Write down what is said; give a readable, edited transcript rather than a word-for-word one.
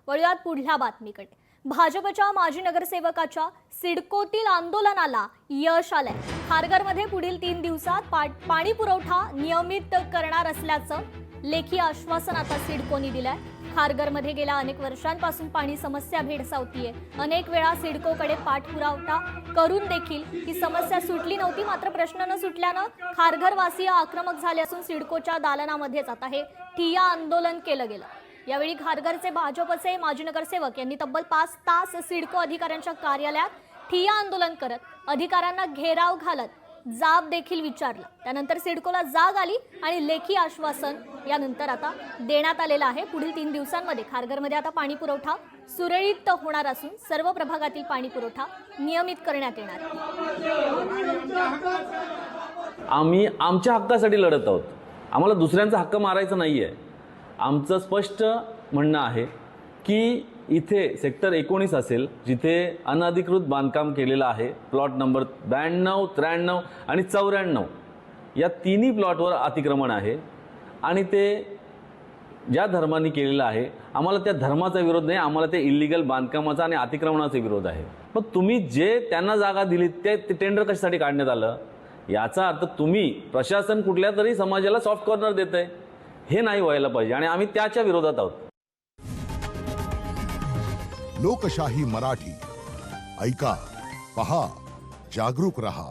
वळूयात पुढल्या बातमीकडे। भाजपच्या माजी नगरसेवकाच्या सिडकोतील आंदोलनाला यश आलंय। खारघरमध्ये पुढील 3 दिवसात पाणी पुरवठा नियमित करणार असल्याचं लेखी आश्वासन आता सिडकोने दिलंय। खारघरमध्ये गेल्या अनेक वर्षांपासून पाणी समस्या भेडसावतीये। अनेक वेळा सिडकोकडे पाठपुरावा करून देखील ही समस्या सुटली नव्हती। मात्र प्रश्न न सुटल्यानं खारघरवासीय आक्रमक झाले असून सिडकोच्या दालनामध्येच आता हे ठिय्या आंदोलन केलं गेलं। यावेळी खारघरचे भाजपचे माजी नगरसेवक यांनी तब्बल 5 तास सिडको अधिकाऱ्यांच्या कार्यालयात ठिय्या आंदोलन करत अधिकाऱ्यांना घेराव घालत जाब देखील विचारला। त्यानंतर सिडकोला जाग आली आणि लेखी आश्वासन यानंतर आता देण्यात आलेलं आहे। पुढील 3 दिवसांमध्ये खारघरमध्ये आता पाणी पुरवठा सुरळीत होणार असून सर्व प्रभागातील पाणी पुरवठा नियमित करण्यात येणार आहे। आम्ही आमच्या हक्कासाठी लढत आहोत। आम्हाला दुसऱ्यांचा हक्क मारायचा नाहीये। आमचं स्पष्ट म्हणणं आहे की इथे सेक्टर 19 असेल जिथे अनधिकृत बांधकाम केलेलं आहे, प्लॉट नंबर 92, 93 आणि 94 या तिन्ही प्लॉटवर अतिक्रमण आहे आणि ते ज्या धर्माने केलेलं आहे आम्हाला त्या धर्माचा विरोध नाही, आम्हाला ते इल्लीगल बांधकामाचा आणि अतिक्रमणाचा विरोध आहे। पण तुम्ही जे त्यांना जागा दिली ते टेंडर कशासाठी काढण्यात आलं? याचा अर्थ तुम्ही प्रशासन कुठल्या तरी समाजाला सॉफ्ट कॉर्नर देतंय। हे नाही व्हायला पाहिजे आणि आम्ही त्याच्या विरोधात आहोत। लोकशाही मराठी ऐका, पहा, जागरूक रहा।